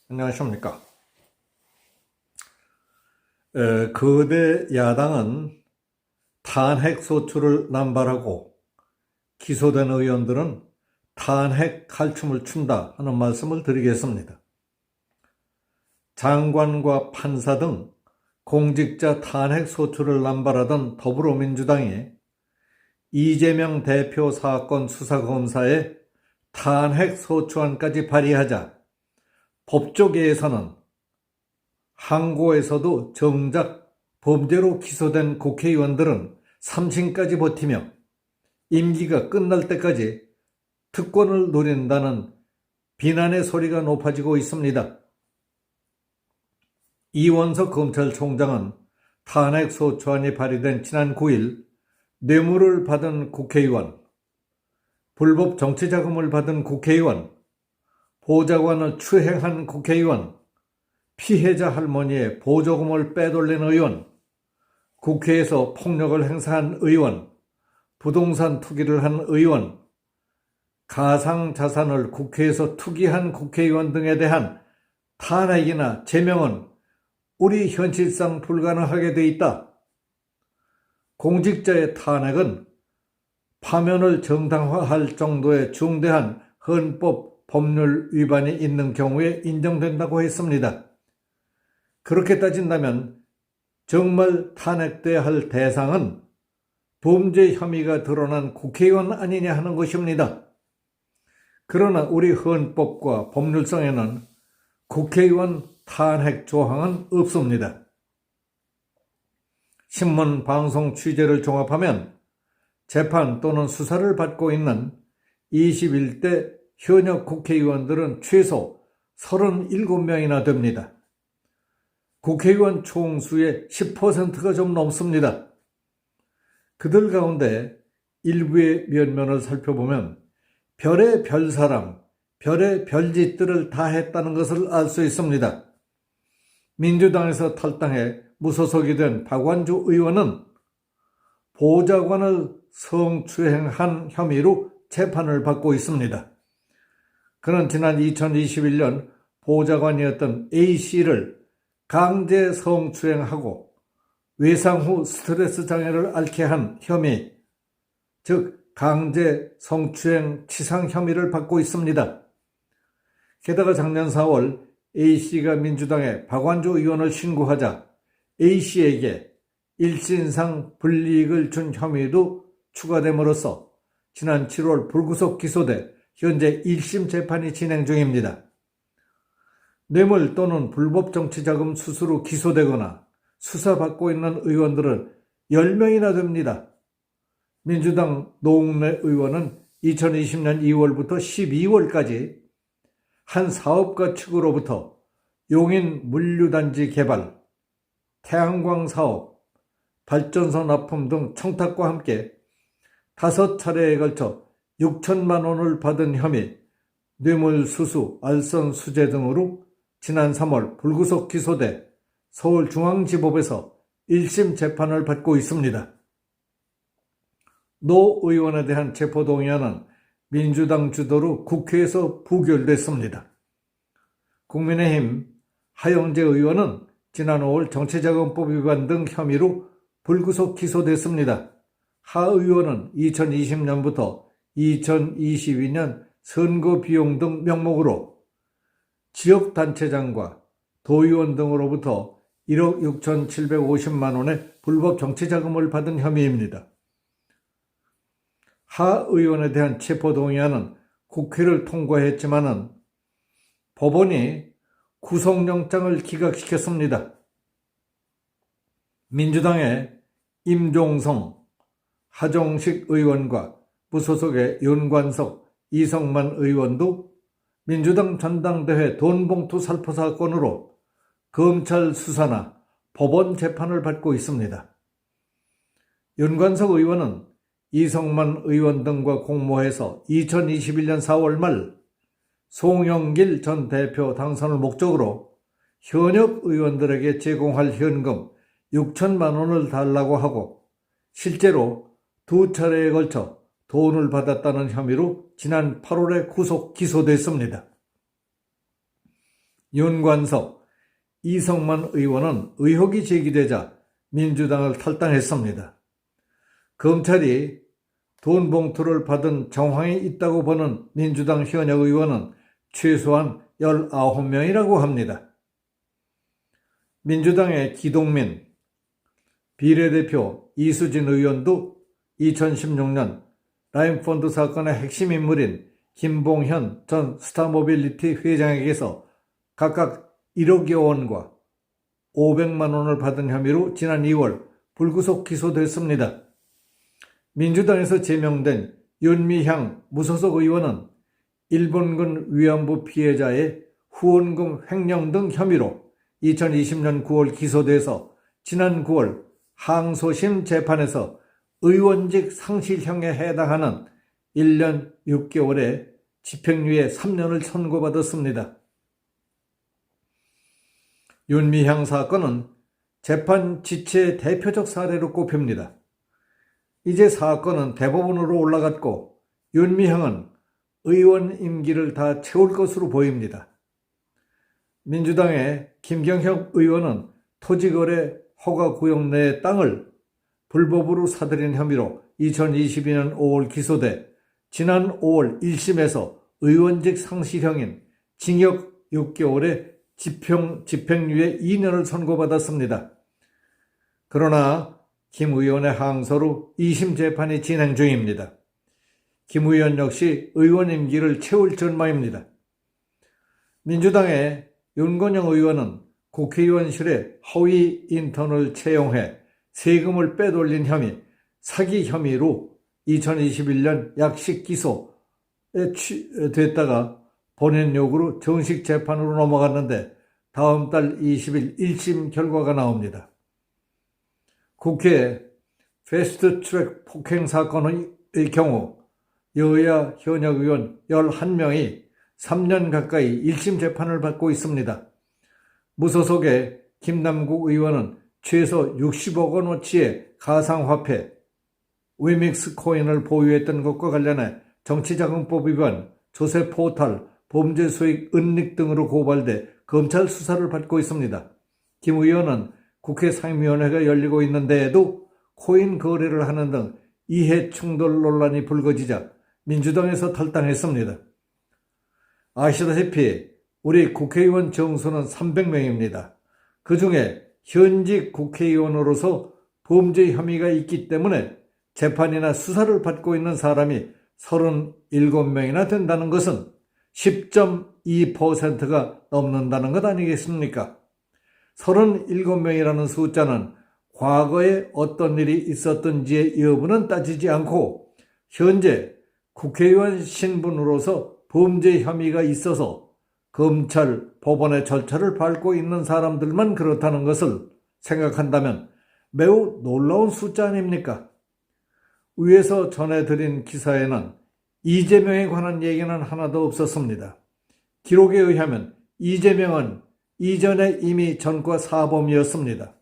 안녕하십니까. 거대 야당은 탄핵 소추를 남발하고 기소된 의원들은 탄핵 칼춤을 춘다 하는 말씀을 드리겠습니다. 장관과 판사 등 공직자 탄핵 소추를 남발하던 더불어민주당이 이재명 대표 사건 수사검사에 탄핵 소추안까지 발의하자 법조계에서는 항고에서도 정작 범죄로 기소된 국회의원들은 3심까지 버티며 임기가 끝날 때까지 특권을 누린다는 비난의 소리가 높아지고 있습니다. 이원석 검찰총장은 탄핵 소추안이 발의된 지난 9일 뇌물을 받은 국회의원, 불법 정치자금을 받은 국회의원, 보좌관을 추행한 국회의원, 피해자 할머니의 보조금을 빼돌린 의원, 국회에서 폭력을 행사한 의원, 부동산 투기를 한 의원, 가상자산을 국회에서 투기한 국회의원 등에 대한 탄핵이나 제명은 우리 현실상 불가능하게 돼 있다. 공직자의 탄핵은 파면을 정당화할 정도의 중대한 헌법 법률 위반이 있는 경우에 인정된다고 했습니다. 그렇게 따진다면 정말 탄핵돼야 할 대상은 범죄 혐의가 드러난 국회의원 아니냐 하는 것입니다. 그러나 우리 헌법과 법률상에는 국회의원 탄핵 조항은 없습니다. 신문, 방송 취재를 종합하면 재판 또는 수사를 받고 있는 21대 현역 국회의원들은 최소 37명이나 됩니다. 국회의원 총수의 10%가 좀 넘습니다. 그들 가운데 일부의 면면을 살펴보면 별의 별사람, 별의 별짓들을 다 했다는 것을 알 수 있습니다. 민주당에서 탈당해 무소속이 된 박완주 의원은 보좌관을 성추행한 혐의로 재판을 받고 있습니다. 그는 지난 2021년 보좌관이었던 A씨를 강제 성추행하고 외상 후 스트레스 장애를 앓게 한 혐의, 즉 강제 성추행 치상 혐의를 받고 있습니다. 게다가 작년 4월 A씨가 민주당에 박완주 의원을 신고하자 A씨에게 일신상 불이익을 준 혐의도 추가됨으로써 지난 7월 불구속 기소돼 현재 1심 재판이 진행 중입니다. 뇌물 또는 불법 정치자금 수수로 기소되거나 수사받고 있는 의원들은 10명이나 됩니다. 민주당 노웅래 의원은 2020년 2월부터 12월까지 한 사업가 측으로부터 용인 물류단지 개발, 태양광 사업, 발전소 납품 등 청탁과 함께 5차례에 걸쳐 6천만 원을 받은 혐의, 뇌물수수, 알선수재 등으로 지난 3월 불구속 기소돼 서울중앙지법에서 1심 재판을 받고 있습니다. 노 의원에 대한 체포동의안은 민주당 주도로 국회에서 부결됐습니다. 국민의힘 하영재 의원은 지난 5월 정치자금법 위반 등 혐의로 불구속 기소됐습니다. 하 의원은 2020년부터 2022년 선거 비용 등 명목으로 지역단체장과 도의원 등으로부터 1억 6,750만 원의 불법 정치자금을 받은 혐의입니다. 하 의원에 대한 체포동의안은 국회를 통과했지만은 법원이 구속영장을 기각시켰습니다. 민주당의 임종성, 하정식 의원과 무소속의 윤관석, 이성만 의원도 민주당 전당대회 돈봉투 살포 사건으로 검찰 수사나 법원 재판을 받고 있습니다. 윤관석 의원은 이성만 의원 등과 공모해서 2021년 4월 말 송영길 전 대표 당선을 목적으로 현역 의원들에게 제공할 현금 6천만 원을 달라고 하고 실제로 2차례에 걸쳐 돈을 받았다는 혐의로 지난 8월에 구속 기소됐습니다. 윤관석, 이성만 의원은 의혹이 제기되자 민주당을 탈당했습니다. 검찰이 돈 봉투를 받은 정황이 있다고 보는 민주당 현역 의원은 최소한 19명이라고 합니다. 민주당의 기동민 비례대표 이수진 의원도 2016년 라임펀드 사건의 핵심 인물인 김봉현 전 스타모빌리티 회장에게서 각각 1억여 원과 500만 원을 받은 혐의로 지난 2월 불구속 기소됐습니다. 민주당에서 제명된 윤미향 무소속 의원은 일본군 위안부 피해자의 후원금 횡령 등 혐의로 2020년 9월 기소돼서 지난 9월 항소심 재판에서 의원직 상실형에 해당하는 1년 6개월의 집행유예 3년을 선고받았습니다. 윤미향 사건은 재판 지체의 대표적 사례로 꼽힙니다. 이제 사건은 대법원으로 올라갔고 윤미향은 의원 임기를 다 채울 것으로 보입니다. 민주당의 김경혁 의원은 토지거래 허가구역 내의 땅을 불법으로 사들인 혐의로 2022년 5월 기소돼 지난 5월 1심에서 의원직 상실형인 징역 6개월에 집행유예 2년을 선고받았습니다. 그러나 김 의원의 항소로 2심 재판이 진행 중입니다. 김 의원 역시 의원 임기를 채울 전망입니다. 민주당의 윤건영 의원은 국회의원실에 허위 인턴을 채용해 세금을 빼돌린 혐의, 사기 혐의로 2021년 약식 기소에 됐다가 본인 요구로 정식 재판으로 넘어갔는데 다음 달 20일 1심 결과가 나옵니다. 국회 패스트트랙 폭행 사건의 경우 여야 현역 의원 11명이 3년 가까이 1심 재판을 받고 있습니다. 무소속의 김남국 의원은 최소 60억 원어치의 가상화폐 위믹스 코인을 보유했던 것과 관련해 정치자금법 위반, 조세 포탈, 범죄 수익 은닉 등으로 고발돼 검찰 수사를 받고 있습니다. 김 의원은 국회 상임위원회가 열리고 있는데에도 코인 거래를 하는 등 이해 충돌 논란이 불거지자 민주당에서 탈당했습니다. 아시다시피 우리 국회의원 정수는 300명입니다. 그 중에 현직 국회의원으로서 범죄 혐의가 있기 때문에 재판이나 수사를 받고 있는 사람이 37명이나 된다는 것은 10.2%가 넘는다는 것 아니겠습니까? 37명이라는 숫자는 과거에 어떤 일이 있었던지의 여부는 따지지 않고 현재 국회의원 신분으로서 범죄 혐의가 있어서 검찰, 법원의 절차를 밟고 있는 사람들만 그렇다는 것을 생각한다면 매우 놀라운 숫자 아닙니까? 위에서 전해드린 기사에는 이재명에 관한 얘기는 하나도 없었습니다. 기록에 의하면 이재명은 이전에 이미 전과 사범이었습니다.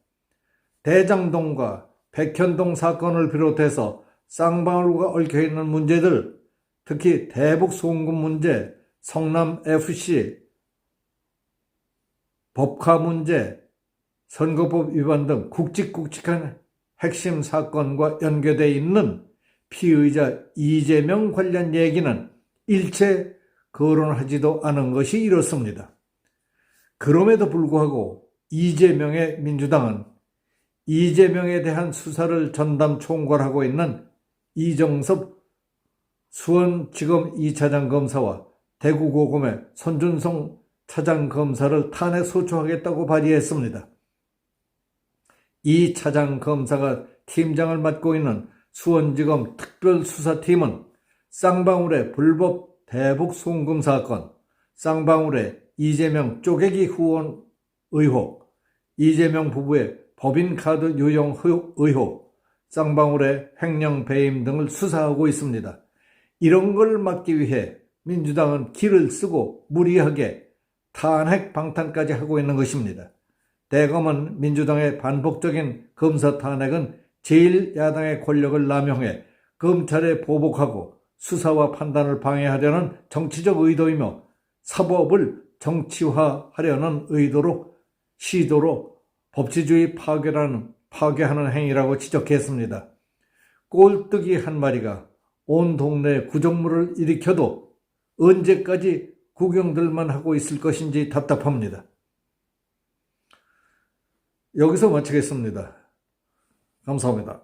대장동과 백현동 사건을 비롯해서 쌍방울과 얽혀있는 문제들, 특히 대북 송금 문제, 성남FC, 법카 문제, 선거법 위반 등 굵직굵직한 핵심 사건과 연계되어 있는 피의자 이재명 관련 얘기는 일체 거론하지도 않은 것이 이렇습니다. 그럼에도 불구하고 이재명의 민주당은 이재명에 대한 수사를 전담 총괄하고 있는 이정섭 수원지검 2차장 검사와 대구고검의 손준성 차장검사를 탄핵 소추하겠다고 발의했습니다. 이 차장검사가 팀장을 맡고 있는 수원지검 특별수사팀은 쌍방울의 불법 대북 송금 사건, 쌍방울의 이재명 쪼개기 후원 의혹, 이재명 부부의 법인카드 유용 의혹, 쌍방울의 횡령 배임 등을 수사하고 있습니다. 이런 걸 막기 위해 민주당은 기를 쓰고 무리하게 탄핵 방탄까지 하고 있는 것입니다. 대검은 민주당의 반복적인 검사 탄핵은 제1야당의 권력을 남용해 검찰에 보복하고 수사와 판단을 방해하려는 정치적 의도이며 사법을 정치화하려는 시도로 법치주의 파괴하는 행위라고 지적했습니다. 꼴뚜기 한 마리가 온 동네에 구정물을 일으켜도 언제까지 구경들만 하고 있을 것인지 답답합니다. 여기서 마치겠습니다. 감사합니다.